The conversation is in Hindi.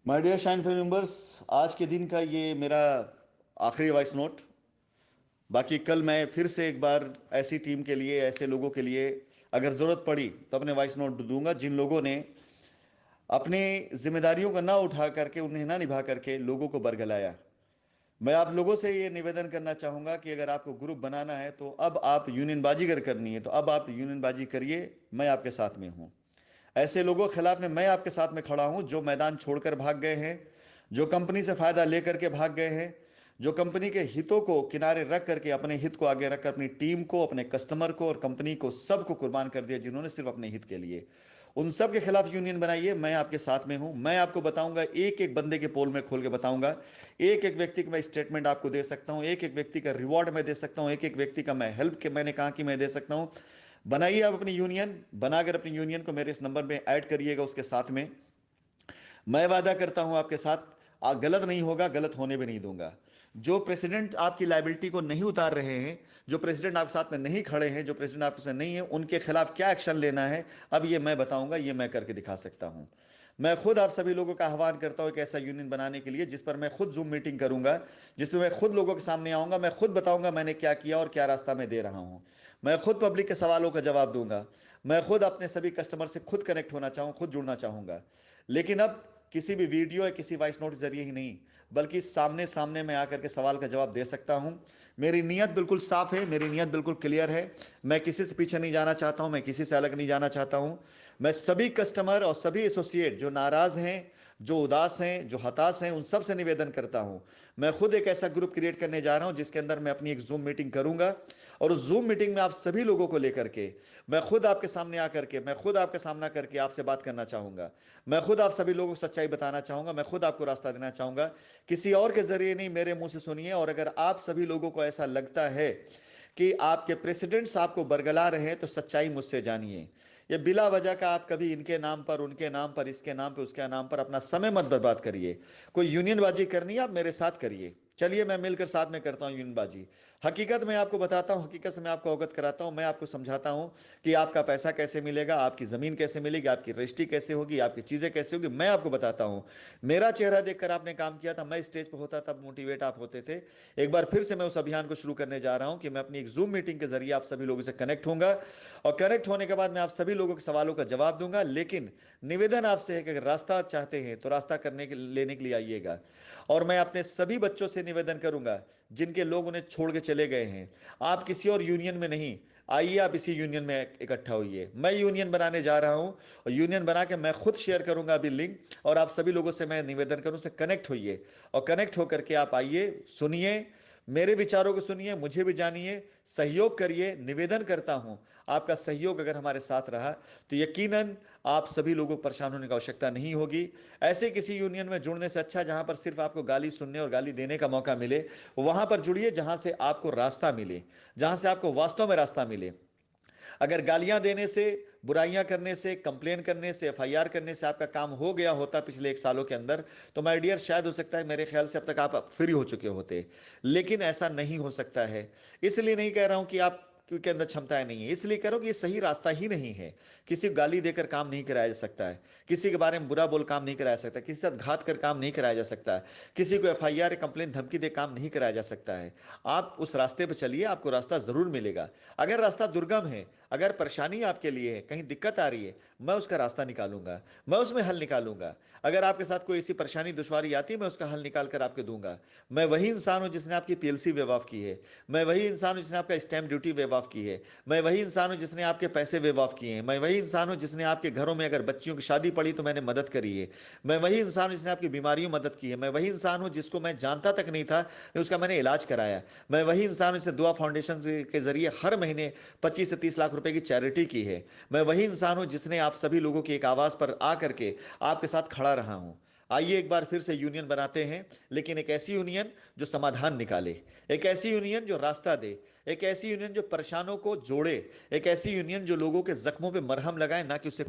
My dear shine family members, आज के दिन का ये मेरा आखिरी वॉइस नोट। बाकी कल मैं फिर से एक बार ऐसी टीम के लिए, ऐसे लोगों के लिए अगर ज़रूरत पड़ी तो अपने वॉइस नोट दूंगा जिन लोगों ने अपनी जिम्मेदारियों को ना उठा करके, उन्हें ना निभा करके लोगों को बरगलाया। मैं आप लोगों से ये निवेदन करना चाहूँगा कि अगर आपको ग्रुप बनाना है तो अब आप यूनियनबाजी अगर करनी है तो अब आप यूनियनबाजी करिए। मैं आपके साथ में हूँ। ऐसे लोगों के खिलाफ में मैं आपके साथ में खड़ा हूं जो मैदान छोड़कर भाग गए हैं, जो कंपनी से फायदा लेकर के भाग गए हैं, जो कंपनी के हितों को किनारे रख करके, अपने हित को आगे रखकर अपनी टीम को, अपने कस्टमर को और कंपनी को सबको कुर्बान कर दिया, जिन्होंने सिर्फ अपने हित के लिए। उन सब के खिलाफ यूनियन बनाइए। मैं आपके साथ में हूं। मैं आपको बताऊंगा, एक एक बंदे के पोल में खोल के बताऊंगा। एक एक व्यक्ति का मैं स्टेटमेंट आपको दे सकता हूं, एक एक व्यक्ति का रिवॉर्ड मैं दे सकता हूं, एक एक व्यक्ति का मैं हेल्प के मैंने कहा कि मैं दे सकता हूं। बनाइए आप अपनी यूनियन। बनाकर अपनी यूनियन को मेरे इस नंबर में ऐड करिएगा उसके साथ में। मैं वादा करता हूं आपके साथ, गलत नहीं होगा, गलत होने भी नहीं दूंगा। जो प्रेसिडेंट आपकी लाइबिलिटी को नहीं उतार रहे हैं, जो प्रेसिडेंट आपके साथ में नहीं खड़े हैं, जो प्रेसिडेंट आपके साथ नहीं है, उनके खिलाफ क्या एक्शन लेना है अब ये मैं बताऊंगा, ये मैं करके दिखा सकता हूं। मैं खुद आप सभी लोगों का आह्वान करता हूं एक ऐसा यूनियन बनाने के लिए जिस पर मैं खुद जूम मीटिंग करूंगा, जिसमें मैं खुद लोगों के सामने आऊंगा, मैं खुद बताऊंगा मैंने क्या किया और क्या रास्ता मैं दे रहा हूं। मैं खुद पब्लिक के सवालों का जवाब दूंगा। मैं खुद अपने सभी कस्टमर से खुद कनेक्ट होना चाहूँ, खुद जुड़ना चाहूंगा। लेकिन अब किसी भी वीडियो या किसी वॉइस नोट के जरिए ही नहीं, बल्कि सामने सामने मैं आकर के सवाल का जवाब दे सकता हूं। मेरी नीयत बिल्कुल साफ है, मेरी नीयत बिल्कुल क्लियर है। मैं किसी से पीछे नहीं जाना चाहता हूं, मैं किसी से अलग नहीं जाना चाहता हूं। मैं सभी कस्टमर और सभी एसोसिएट जो नाराज हैं, जो उदास हैं, जो हताश हैं, उन सब से निवेदन करता हूं। मैं खुद एक ऐसा ग्रुप क्रिएट करने जा रहा हूं जिसके अंदर मैं अपनी एक जूम मीटिंग करूंगा, और उस जूम मीटिंग में आप सभी लोगों को लेकर के मैं खुद आपके सामने आकर के, मैं खुद आपका सामना करके आपसे बात करना चाहूंगा। मैं खुद आप सभी लोगों को सच्चाई बताना चाहूंगा। मैं खुद आपको रास्ता देना चाहूंगा। किसी और के जरिए नहीं, मेरे मुंह से सुनिए। और अगर आप सभी लोगों को ऐसा लगता है कि आपके प्रेसिडेंट्स आपको बरगला रहे हैं तो सच्चाई मुझसे जानिए। ये बिला वजह का आप कभी इनके नाम पर, उनके नाम पर, इसके नाम पर, उसके नाम पर अपना समय मत बर्बाद करिए। कोई यूनियनबाजी करनी है आप मेरे साथ करिए। चलिए मैं मिलकर साथ में करता हूं यूनियनबाजी। हकीकत मैं आपको बताता हूं, हकीकत से मैं आपको अवगत कराता हूं, मैं आपको समझाता हूं कि आपका पैसा कैसे मिलेगा, आपकी ज़मीन कैसे मिलेगी, आपकी रजिस्ट्री कैसे होगी, आपकी चीज़ें कैसे होगी, मैं आपको बताता हूं। मेरा चेहरा देखकर आपने काम किया था, मैं स्टेज पर होता तब मोटिवेट आप होते थे। एक बार फिर से मैं उस अभियान को शुरू करने जा रहा हूं कि मैं अपनी एक जूम मीटिंग के जरिए आप सभी लोगों से कनेक्ट होऊंगा, और कनेक्ट होने के बाद मैं आप सभी लोगों के सवालों का जवाब दूंगा। लेकिन निवेदन आपसे है कि अगर रास्ता चाहते हैं तो रास्ता करने के लेने के लिए आइएगा। और मैं अपने सभी बच्चों से निवेदन करूंगा जिनके लोग उन्हें छोड़ के चले गए हैं, आप किसी और यूनियन में नहीं, आइए आप इसी यूनियन में इकट्ठा होइए। मैं यूनियन बनाने जा रहा हूं, और यूनियन बना के मैं खुद शेयर करूंगा अभी लिंक, और आप सभी लोगों से मैं निवेदन करूं उससे कनेक्ट होइए। और कनेक्ट होकर के आप आइए, सुनिए, मेरे विचारों को सुनिए, मुझे भी जानिए, सहयोग करिए। निवेदन करता हूं, आपका सहयोग अगर हमारे साथ रहा तो यकीनन आप सभी लोगों को परेशान होने की आवश्यकता नहीं होगी। ऐसे किसी यूनियन में जुड़ने से अच्छा जहां पर सिर्फ आपको गाली सुनने और गाली देने का मौका मिले, वहां पर जुड़िए जहां से आपको रास्ता मिले, जहां से आपको वास्तव में रास्ता मिले। अगर गालियां देने से, बुराइयां करने से, कंप्लेन करने से, एफआईआर करने से आपका काम हो गया होता पिछले 1 सालों के अंदर, तो माय डियर शायद हो सकता है, मेरे ख्याल से अब तक आप फ्री हो चुके होते। लेकिन ऐसा नहीं हो सकता है। इसलिए नहीं कह रहा हूं कि आप के अंदर क्षमताएं नहीं है, इसलिए कह रहा हूं कि ये सही रास्ता ही नहीं है। किसी को गाली देकर काम नहीं कराया जा सकता है, किसी के बारे में बुरा बोल काम नहीं कराया जा सकता, किसी के साथ घात कर काम नहीं कराया जा सकता, किसी को एफआईआर, कंप्लेन, धमकी दे काम नहीं कराया जा सकता है। आप उस रास्ते पर चलिए, आपको रास्ता जरूर मिलेगा। अगर रास्ता दुर्गम है, अगर परेशानी आपके लिए है, कहीं दिक्कत आ रही है, मैं उसका रास्ता निकालूंगा, मैं उसमें हल निकालूंगा। अगर आपके साथ कोई ऐसी परेशानी, दुश्वारी आती है, मैं उसका हल निकाल कर आपको दूंगा। मैं वही इंसान हूं जिसने आपकी पीएलसी वेव ऑफ की है। मैं वही इंसान हूं जिसने आपका स्टैंप ड्यूटी वेव ऑफ की है। मैं वही इंसान हूं जिसने आपके पैसे वेव ऑफ किए हैं। मैं वही इंसान हूं जिसने आपके घरों में अगर बच्चियों की शादी पड़ी तो मैंने मदद करी है। मैं वही इंसान हूं जिसने आपकी बीमारियों में मदद की है। मैं वही इंसान हूं जिसको मैं जानता तक नहीं था, उसका मैंने इलाज कराया। मैं वही इंसान हूं जिसने दुआ फाउंडेशन के जरिए हर महीने 25 से 30 लाख रुपए की चैरिटी की है। मैं वही इंसान हूं जिसने आप सभी लोगों की एक आवाज पर आकर के आपके साथ खड़ा रहा हूं। आइए एक बार फिर से यूनियन बनाते हैं, लेकिन एक ऐसी यूनियन जो समाधान निकाले, एक ऐसी यूनियन जो रास्ता दे, एक ऐसी यूनियन जो परेशानों को जोड़े, एक ऐसी यूनियन जो लोगों के जख्मों पे मरहम लगाए, ना कि उससे